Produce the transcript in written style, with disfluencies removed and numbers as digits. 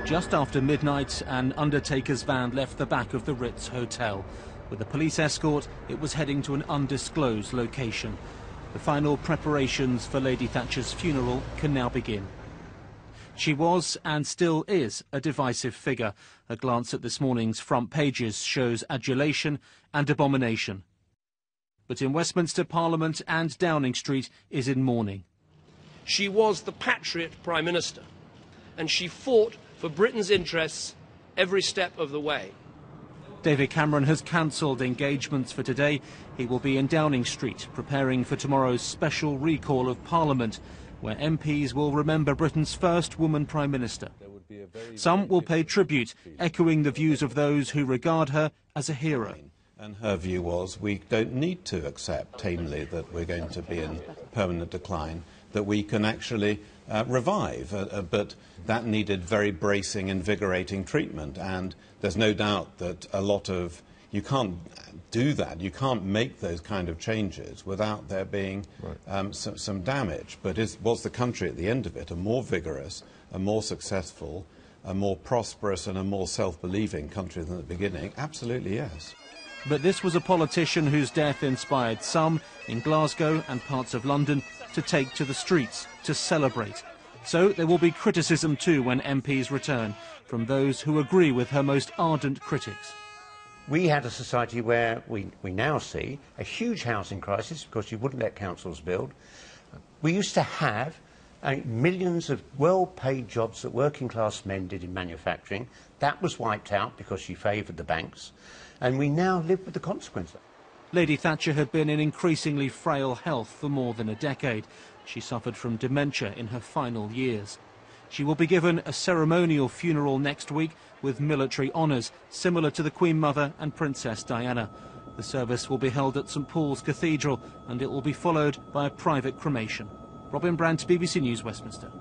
Just after midnight, an undertaker's van left the back of the Ritz Hotel. With a police escort, it was heading to an undisclosed location. The final preparations for Lady Thatcher's funeral can now begin. She was, and still is, a divisive figure. A glance at this morning's front pages shows adulation and abomination. But in Westminster Parliament and Downing Street is in mourning. She was the patriot Prime Minister, and she fought for Britain's interests every step of the way. David Cameron has cancelled engagements for today. He will be in Downing Street, preparing for tomorrow's special recall of Parliament, where MPs will remember Britain's first woman Prime Minister. Some will pay tribute, echoing the views of those who regard her as a hero. And her view was, we don't need to accept tamely that we're going to be in permanent decline, that we can actually revive. But that needed very bracing, invigorating treatment. And there's no doubt that you can't do that. You can't make those kind of changes without there being some damage. But was the country at the end of it a more vigorous, a more successful, a more prosperous and a more self-believing country than at the beginning? Absolutely, yes. But this was a politician whose death inspired some in Glasgow and parts of London to take to the streets to celebrate. So there will be criticism too when MPs return, from those who agree with her most ardent critics. We had a society where we now see a huge housing crisis because you wouldn't let councils build. We used to have millions of well-paid jobs that working-class men did in manufacturing. That was wiped out because she favoured the banks. And we now live with the consequences. Lady Thatcher had been in increasingly frail health for more than a decade. She suffered from dementia in her final years. She will be given a ceremonial funeral next week with military honours, similar to the Queen Mother and Princess Diana. The service will be held at St Paul's Cathedral, and it will be followed by a private cremation. Robin Brandt, BBC News, Westminster.